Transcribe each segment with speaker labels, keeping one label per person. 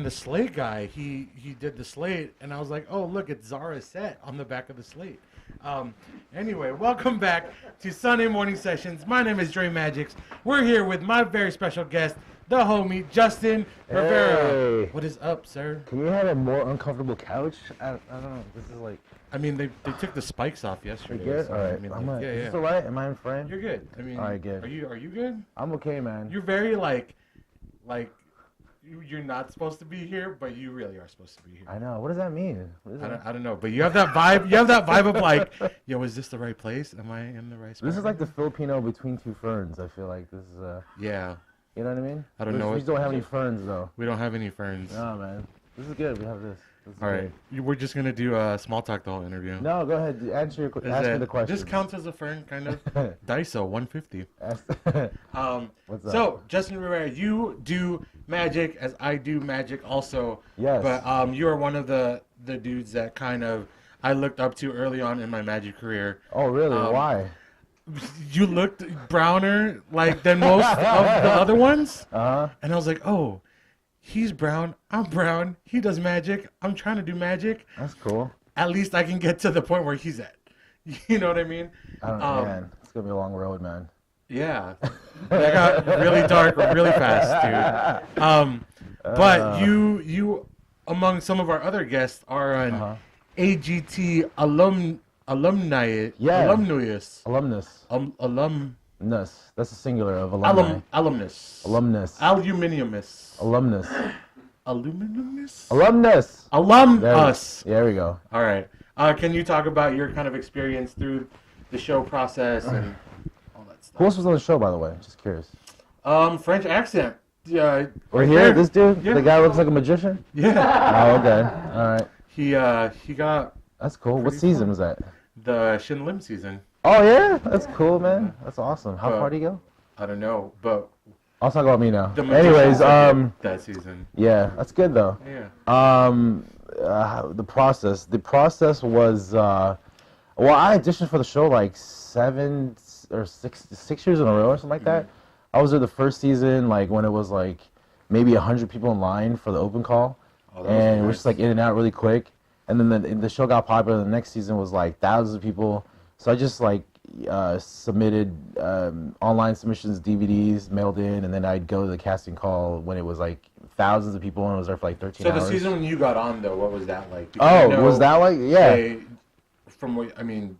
Speaker 1: the slate guy, he did the slate, and I was like, oh, look, it's Zara's set on the back of the slate. Anyway, welcome back to Sunday Morning Sessions. My name is Dremagix. We're here with my very special guest, the homie, Justin Rivera.
Speaker 2: Hey.
Speaker 1: What is up, sir?
Speaker 2: Can you have a more uncomfortable couch? I don't know. This is like...
Speaker 1: I mean, they took the spikes off yesterday.
Speaker 2: You're good?
Speaker 1: So,
Speaker 2: All right.
Speaker 1: I mean,
Speaker 2: Is
Speaker 1: yeah.
Speaker 2: this all right? Am I in frame?
Speaker 1: You're good. I mean,
Speaker 2: all right, good.
Speaker 1: Are you good?
Speaker 2: I'm okay, man.
Speaker 1: You're very like you're not supposed to be here, but you really are supposed to be here.
Speaker 2: I know. What does that mean?
Speaker 1: I don't know, but you have that vibe. You have that vibe of like, yo, is this the right place? Am I in the right spot?
Speaker 2: This is like the Filipino between two ferns. I feel like this is
Speaker 1: yeah.
Speaker 2: You know what I mean?
Speaker 1: I don't know.
Speaker 2: We don't have any ferns though.
Speaker 1: We don't have any ferns.
Speaker 2: No, man. This is good. We have this.
Speaker 1: All right. We're just gonna do small talk the whole interview.
Speaker 2: No, go ahead. Ask me the question.
Speaker 1: This counts as a fern, kind of. Daiso 150.
Speaker 2: What's up?
Speaker 1: So Justin Rivera, you do magic as I do magic also.
Speaker 2: Yes.
Speaker 1: But you are one of the dudes that kind of I looked up to early on in my magic career.
Speaker 2: Oh, really? Why?
Speaker 1: You looked browner like than most of the other ones. And I was like, oh. He's brown. I'm brown. He does magic. I'm trying to do magic.
Speaker 2: That's cool.
Speaker 1: At least I can get to the point where he's at. You know what I mean?
Speaker 2: I don't know, man. It's gonna be a long road, man.
Speaker 1: Yeah, that got really dark really fast, dude. But you, among some of our other guests, are an AGT alumni.
Speaker 2: Yeah.
Speaker 1: Alumnus.
Speaker 2: Alumnus. That's the singular of alumni.
Speaker 1: Alumnus. Aluminiumus.
Speaker 2: Alumnus.
Speaker 1: Aluminiumus?
Speaker 2: Alumnus. There we go.
Speaker 1: All right. Can you talk about your kind of experience through the show process and all that stuff?
Speaker 2: Who else was on the show, by the way? Just curious.
Speaker 1: French accent. Yeah.
Speaker 2: We're here. This dude. Yeah. The guy looks like a magician.
Speaker 1: Yeah.
Speaker 2: Oh, okay. All right.
Speaker 1: He got.
Speaker 2: That's cool. What season was that?
Speaker 1: The Shin Lim season.
Speaker 2: Oh yeah, that's cool, man. That's awesome. How far do you go?
Speaker 1: I don't know, but
Speaker 2: I'll talk about me now.
Speaker 1: Anyways, that season.
Speaker 2: Yeah, that's good though.
Speaker 1: Yeah.
Speaker 2: The process was well, I auditioned for the show like 6 years in a row or something like that. I was there the first season, like when it was like maybe 100 people in line for the open call, and it was just like in and out really quick. And then the show got popular. The next season was like thousands of people. So I just like submitted online submissions, DVDs, mailed in, and then I'd go to the casting call when it was like thousands of people, and I was there for like 13 hours.
Speaker 1: So the season when you got on, though, what was that like?
Speaker 2: Was that like? Yeah.
Speaker 1: From what I mean,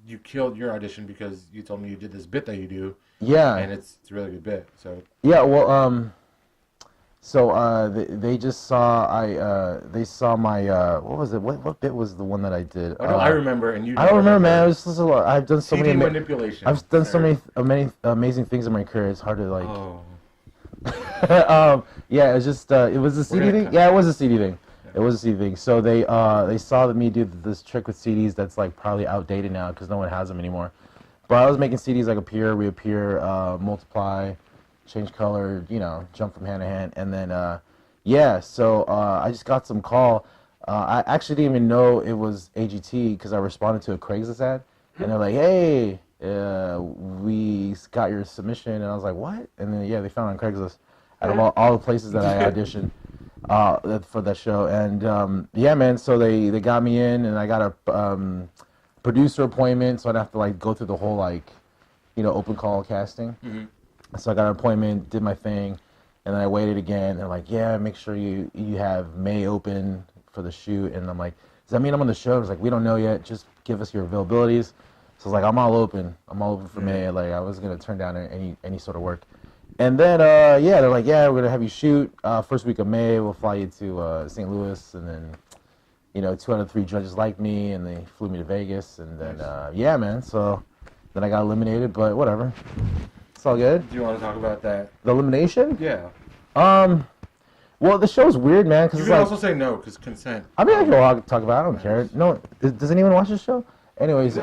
Speaker 1: you killed your audition because you told me you did this bit that you do.
Speaker 2: Yeah.
Speaker 1: And it's a really good bit. So.
Speaker 2: Yeah. Well. So they just saw they saw my what was it? What bit was the one that I did?
Speaker 1: Oh, no, I remember, and you.
Speaker 2: I don't remember, man. It was just a lot. I've done so many
Speaker 1: manipulation.
Speaker 2: I've done so many amazing things in my career. It's hard to like.
Speaker 1: Oh.
Speaker 2: Yeah, it's just it was a CD thing. Yeah, it was a CD thing. It was a CD thing. So they saw me do this trick with CDs that's like probably outdated now because no one has them anymore. But I was making CDs like appear, reappear, multiply. Change color, jump from hand to hand, and then so I just got some call. I actually didn't even know it was AGT because I responded to a Craigslist ad, and they're like, "Hey, we got your submission," and I was like, "What?" And then they found it on Craigslist out of all the places that I auditioned for that show, and man, so they got me in, and I got a producer appointment, so I'd have to like go through the whole open call casting. Mm-hmm. So I got an appointment, did my thing, and then I waited again. They're like, yeah, make sure you have May open for the shoot. And I'm like, does that mean I'm on the show? It's like, we don't know yet. Just give us your availabilities. So it's like, I'm all open. I'm all open for May. Like, I was going to turn down any sort of work. And then, they're like, yeah, we're going to have you shoot. First week of May, we'll fly you to St. Louis. And then, 2 out of 3 judges liked me, and they flew me to Vegas. And then, man. So then I got eliminated, but whatever. It's all good.
Speaker 1: Do you want to talk about that?
Speaker 2: The elimination?
Speaker 1: Yeah.
Speaker 2: Well, the show's weird, man. Cause
Speaker 1: you
Speaker 2: it's
Speaker 1: can
Speaker 2: like,
Speaker 1: also say no, because consent.
Speaker 2: I mean, I can talk about it. I don't care. No, does anyone watch this show? Anyways,
Speaker 1: no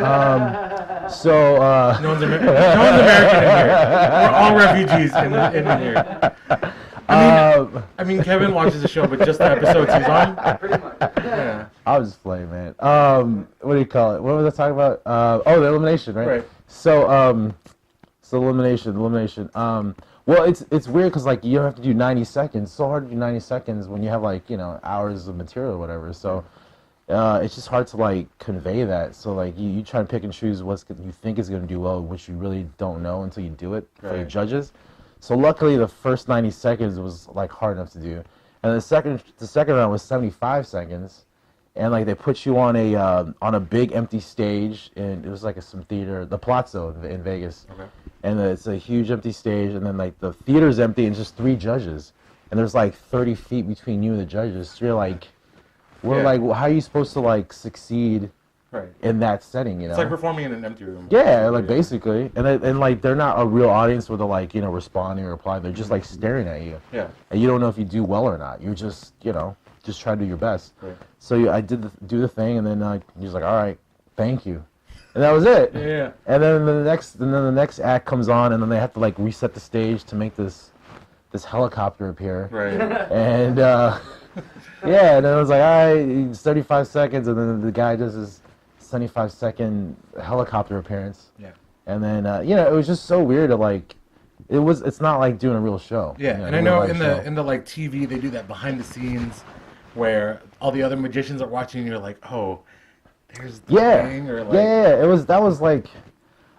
Speaker 1: one's American in here. We're all refugees in here. I mean, Kevin watches the show, but just the episodes he's on.
Speaker 3: Pretty much.
Speaker 1: Yeah.
Speaker 2: I was just playing, man. What do you call it? What was I talking about? The elimination, right?
Speaker 1: Right.
Speaker 2: So elimination. Well, it's weird because like you have to do 90 seconds. It's so hard to do 90 seconds when you have like hours of material or whatever. So it's just hard to like convey that. So like you try to pick and choose you think is going to do well, which you really don't know until you do it for the judges. So luckily the first 90 seconds was like hard enough to do, and the second round was 75 seconds, and like they put you on a big empty stage, and it was like some theater, the Palazzo in Vegas. Okay. And it's a huge empty stage, and then like the theater's empty, and just 3 judges, and there's like 30 feet between you and the judges. So you're like, like, well, how are you supposed to like succeed in that setting?
Speaker 1: It's like performing in an empty room.
Speaker 2: Yeah, like basically, and like they're not a real audience where they're like responding or replying. They're just like staring at you. Yeah. And you don't know if you do well or not. You're just just try to do your best. Right. So I did do the thing, and then he was like, all right, thank you. And that was it. Yeah. And then the next act comes on, and then they have to like reset the stage to make this helicopter appear. Right. And yeah, and then I was like, all right, 35 seconds, and then the guy does his 75-second helicopter appearance. Yeah. And then it was just so weird to like. It's not like doing a real show.
Speaker 1: Yeah, and I know in the like TV they do that behind the scenes, where all the other magicians are watching, and you're like, oh. There's the thing, or like...
Speaker 2: That was like,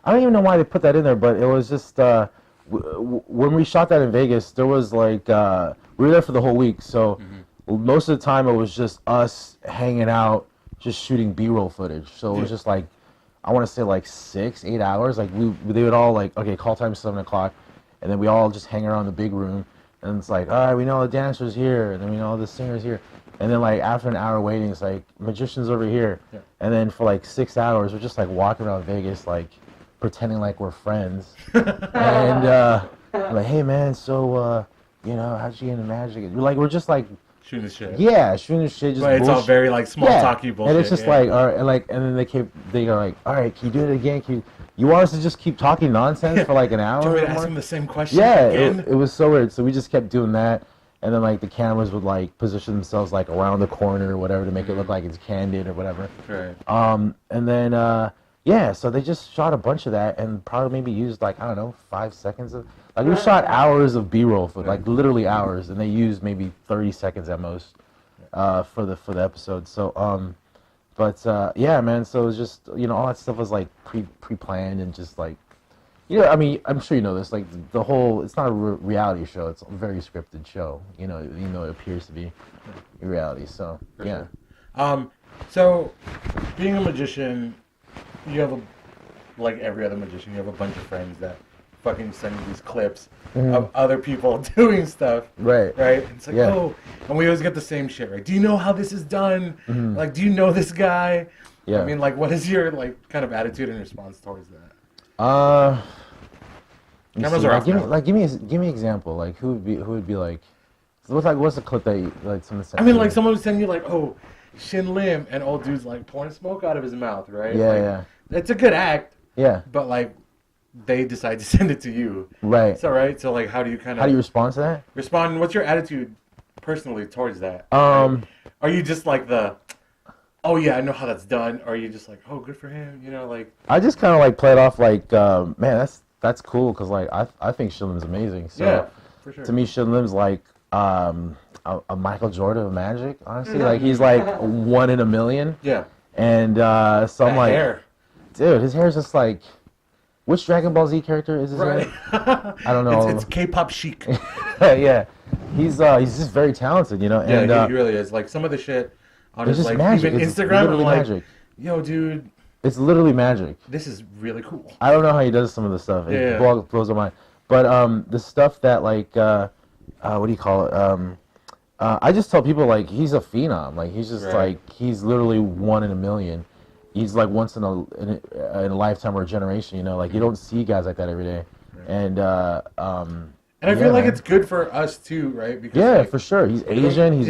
Speaker 2: I don't even know why they put that in there, but it was just when we shot that in Vegas, there was like we were there for the whole week, so most of the time it was just us hanging out, just shooting B-roll footage. So it was just like, I want to say like 6-8 hours. Like they would all like, okay, call time 7 o'clock, and then we all just hang around the big room, and it's like, all right, we know the dancers here, and then we know the singers here. And then, like, after an hour waiting, it's like, magician's over here. Yeah. And then for, like, 6 hours, we're just, like, walking around Vegas, like, pretending like we're friends. And, like, hey, man, so, how'd you get into magic? We're just, like...
Speaker 1: Shooting the shit.
Speaker 2: Yeah, shooting the shit. Just
Speaker 1: but it's all very, like, small-talky bullshit.
Speaker 2: And it's just, like, all right, and then they go, like, all right, can you do it again? You want us to just keep talking nonsense for, like, an hour?
Speaker 1: Do you want me to ask him the same question
Speaker 2: again? It was so weird. So we just kept doing that. And then, like, the cameras would, like, position themselves, like, around the corner or whatever to make it look like it's candid or whatever. Right. And then, so they just shot a bunch of that and probably maybe used, like, I don't know, 5 seconds of... Like, we shot hours of B-roll, like, literally hours, and they used maybe 30 seconds at most for the episode. So, yeah, man, so it was just, all that stuff was, like, pre-planned and just, like... I mean, I'm sure you know this. Like it's not a reality show. It's a very scripted show. Even though it appears to be a reality. So yeah.
Speaker 1: Sure. So being a magician, you have like every other magician, you have a bunch of friends that fucking send you these clips of other people doing stuff. Right. Right. And it's like, oh, and we always get the same shit. Right. Do you know how this is done? Like, do you know this guy? Yeah. I mean, like, what is your like kind of attitude and response towards that?
Speaker 2: Cameras are off. Give me an example. Like who would be like? What's the clip that someone sent?
Speaker 1: I mean, like someone would send you like, oh, Shin Lim, and old dude's like pouring smoke out of his mouth, right?
Speaker 2: Yeah,
Speaker 1: like,
Speaker 2: yeah.
Speaker 1: It's a good act.
Speaker 2: Yeah.
Speaker 1: But like, they decide to send it to you.
Speaker 2: Right.
Speaker 1: So right. So like, how do you
Speaker 2: respond to that?
Speaker 1: What's your attitude personally towards that? Are you just like oh yeah, I know how that's done? Or are you just like, oh, good for him? Like.
Speaker 2: I just kind of like play it off like, man, that's cool because like I think Shin Lim's amazing. So
Speaker 1: yeah, for sure.
Speaker 2: To me, Shin Lim's like a Michael Jordan of magic. Honestly, like he's like 1 in a million. Yeah. And so I'm like, hair. Dude, his hair's just like, which Dragon Ball Z character is his hair? I don't know.
Speaker 1: It's K-pop chic.
Speaker 2: Yeah, he's just very talented,
Speaker 1: Yeah, and, he really is. Like some of the shit on his like magic. Even Instagram, I'm like, magic. Yo, dude.
Speaker 2: It's literally magic.
Speaker 1: This is really cool.
Speaker 2: I don't know how he does some of the stuff. It blows my mind. But the stuff that like, what do you call it? I just tell people like he's a phenom. Like he's just like he's literally 1 in a million. He's like once in a lifetime or a generation. Like you don't see guys like that every day. Right. And
Speaker 1: I feel like it's good for us too, right?
Speaker 2: Because like, for sure. He's Asian. He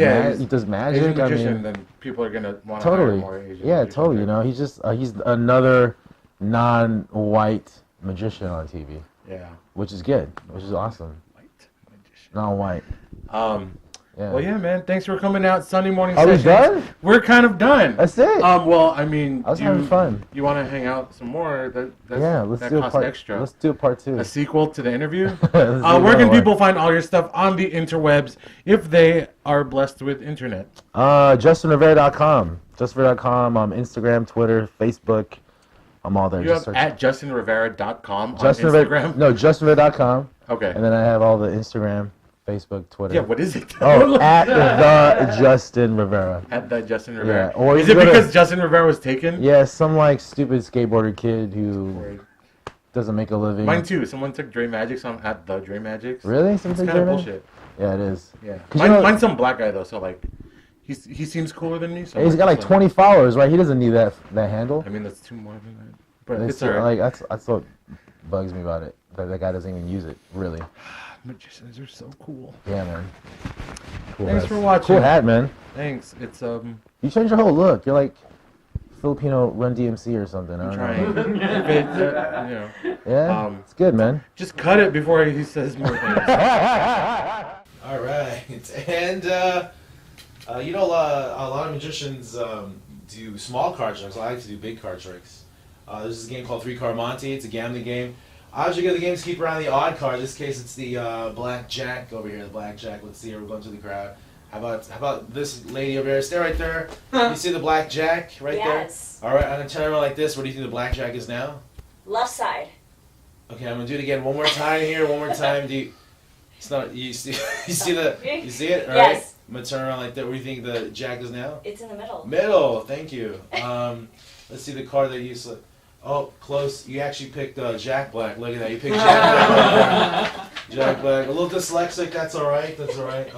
Speaker 2: does magic.
Speaker 1: Asian magician, then people are gonna want to hire more Asian.
Speaker 2: Yeah, totally. He's just he's another non-white magician on TV. Yeah. Which is good. Which is awesome. White magician. Non-white. Yeah.
Speaker 1: Well, yeah, man. Thanks for coming out. Sunday morning
Speaker 2: Are we
Speaker 1: sessions.
Speaker 2: done?
Speaker 1: We're kind of done.
Speaker 2: That's it.
Speaker 1: Well, I mean,
Speaker 2: I was having fun.
Speaker 1: You want to hang out some more?
Speaker 2: Let's do a
Speaker 1: costs
Speaker 2: part.
Speaker 1: extra.
Speaker 2: Let's do a part 2.
Speaker 1: A sequel to the interview.
Speaker 2: Let's do
Speaker 1: Where can
Speaker 2: another
Speaker 1: people find all your stuff on the interwebs if they are blessed with internet?
Speaker 2: JustinRivera.com. JustinRivera.com. Instagram, Twitter, Facebook. I'm all there.
Speaker 1: You have at JustinRivera.com on
Speaker 2: Instagram? No, JustinRivera.com.
Speaker 1: Okay.
Speaker 2: And then I have all the Instagram, Facebook, Twitter.
Speaker 1: Yeah, what is it?
Speaker 2: Oh, at the Justin Rivera.
Speaker 1: At the Justin Rivera.
Speaker 2: Yeah. Or
Speaker 1: is it because Justin Rivera was taken?
Speaker 2: Yeah, some like stupid skateboarder kid who doesn't make a living.
Speaker 1: Mine too. Someone took Dremagix, so I'm at the Dremagix.
Speaker 2: Really?
Speaker 1: It's kind of bullshit.
Speaker 2: Yeah, it is.
Speaker 1: Yeah. Mine's some black guy though, so like, he seems cooler than me. So
Speaker 2: he's got like 20 followers, right? He doesn't need that handle.
Speaker 1: I mean, that's 2 more than that. But it's
Speaker 2: alright. Like that's what bugs me about it. That guy doesn't even use it, really.
Speaker 1: Magicians are so cool.
Speaker 2: Yeah, man. Cool
Speaker 1: Thanks for watching.
Speaker 2: Cool hat, man.
Speaker 1: Thanks. It's
Speaker 2: You changed your whole look. You're like Filipino Run DMC or something. I don't know. Yeah. It's good, man.
Speaker 1: Just cut it before he says more things.
Speaker 3: All right, and a lot of magicians do small card tricks. I like to do big card tricks. There's this game called 3-Card Monte. It's a gambling game. I usually get the games keep around the odd card. In this case, it's the blackjack over here. The blackjack. Let's see here. We're going to the crowd. How about this lady over here? Stay right there. You see the blackjack right there?
Speaker 4: Yes.
Speaker 3: All right. I'm gonna turn around like this. What do you think the blackjack is now?
Speaker 4: Left side.
Speaker 3: Okay. I'm gonna do it again. One more time here. One more time. It's not. You see. You see it? All right.
Speaker 4: Yes.
Speaker 3: I'm gonna turn around like that. What do you think the jack is now?
Speaker 4: It's in the middle.
Speaker 3: Middle. Thank you. Let's see the card that you select. Oh, close. You actually picked Jack Black. Look at that. You picked Jack Black. Jack Black. A little dyslexic. That's all right. That's all right.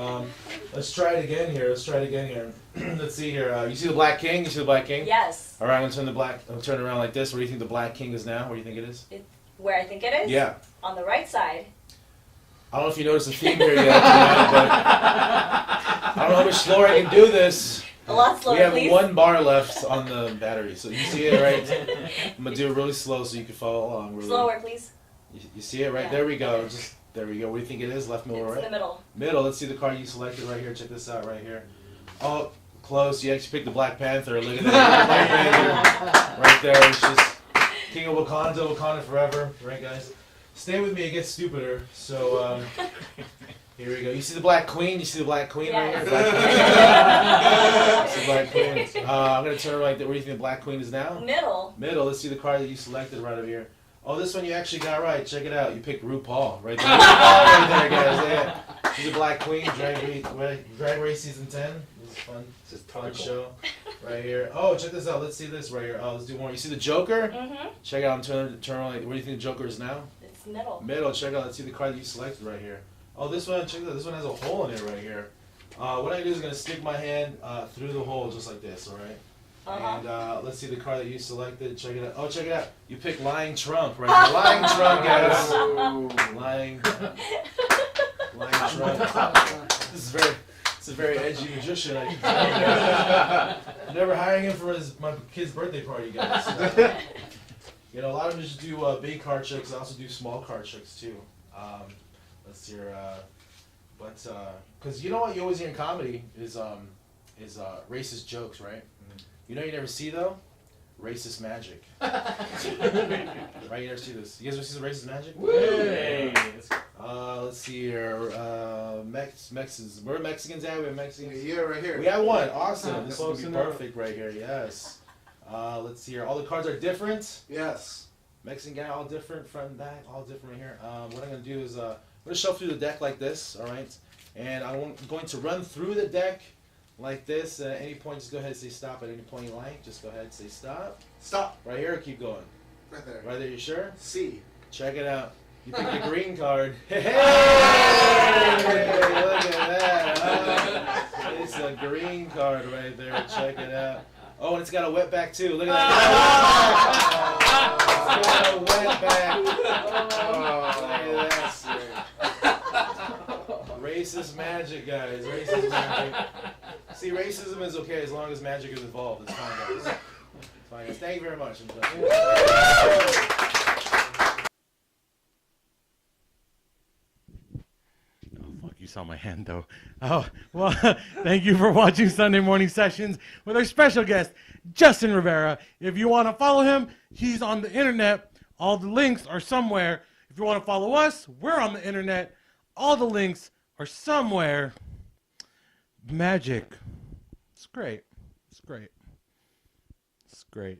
Speaker 3: Let's try it again here. Let's see here. You see the Black King? You see the Black King?
Speaker 4: Yes.
Speaker 3: All right. I'm gonna turn it around like this. Where do you think the Black King is now? Where do you think it is?
Speaker 4: Where I think it is?
Speaker 3: Yeah.
Speaker 4: On the right side.
Speaker 3: I don't know if you noticed the theme here yet, but I don't know how much slower I can do this.
Speaker 4: A lot slower,
Speaker 3: We have
Speaker 4: please.
Speaker 3: 1 bar left on the battery, so you see it, right? I'm gonna do it really slow so you can follow along. Really.
Speaker 4: Slower, please.
Speaker 3: You see it, right?
Speaker 4: Yeah.
Speaker 3: There we go. There we go. What do you think it is? Left, middle,
Speaker 4: It's
Speaker 3: right?
Speaker 4: in the middle.
Speaker 3: Middle. Let's see the card you selected right here. Check this out right here. Oh, close. You actually picked the Black Panther. Look at that. Black Panther. Right there. It's just King of Wakanda forever. Right, guys? Stay with me. It gets stupider. So, here we go. You see the Black Queen? You see the Black Queen right here? Black Queen. Black Queen. I'm going to turn right there. Where do you think the Black Queen is now?
Speaker 4: Middle.
Speaker 3: Middle. Let's see the card that you selected right over here. Oh, this one you actually got right. Check it out. You picked RuPaul right there. Right there, guys. Yeah. She's a Black Queen. Drag Race Season 10. This is fun. This is a fun show. Right here. Oh, check this out. Let's see this right here. Oh, let's do more. You see the Joker?
Speaker 4: Mm-hmm.
Speaker 3: Check it out. I'm turning on. Where do you think the Joker is now?
Speaker 4: It's middle.
Speaker 3: Middle. Check it out. Let's see the card that you selected right here. Oh, this one. Check it out. This one has a hole in it right here. What I do is going to stick my hand through the hole just like this, all right? And let's see the card that you selected. Check it out. Oh, check it out. You picked Lying Trump right there. Lying Trump, guys. Lying Trump. This is a very edgy magician. I'm never hiring him for my kid's birthday party, guys. You know, a lot of them just do big card tricks. I also do small card tricks too. Let's see here. Because you know what you always hear in comedy is racist jokes, right? You know you never see though? Racist magic. Right, you never see this. You guys ever see the racist magic?
Speaker 1: Hey.
Speaker 3: Let's see here. Mexicans. Where are Mexicans at? We have Mexicans.
Speaker 5: Yeah, right here.
Speaker 3: We have one. Awesome. This
Speaker 1: Close
Speaker 3: will be
Speaker 1: enough.
Speaker 3: perfect right here. Yes. Let's see here. All the cards are different.
Speaker 5: Yes.
Speaker 3: Mexican guy, all different, front and back, all different right here. What I'm going to do is I'm going to shuffle through the deck like this, all right? And I'm going to run through the deck like this. At any point, just go ahead and say stop. At any point you like, just go ahead and say stop.
Speaker 5: Stop.
Speaker 3: Right here, keep going.
Speaker 5: Right there.
Speaker 3: Right there, you sure?
Speaker 5: C.
Speaker 3: Check it out. You pick the green card. Hey, look at that. It's a green card right there. Check it out. Oh, and it's got a wetback too. Look at that. It's got a wetback. Oh, look at that. Racist magic, guys. Racist magic. See, racism is okay as long as magic is involved. It's fine, guys. It's fine, guys. Thank you very much.
Speaker 1: Oh, fuck, you saw my hand, though. Oh, well, thank you for watching Sunday Morning Sessions with our special guest, Justin Rivera. If you want to follow him, he's on the internet. All the links are somewhere. If you want to follow us, we're on the internet. All the links are somewhere. Magic. It's great. It's great. It's great.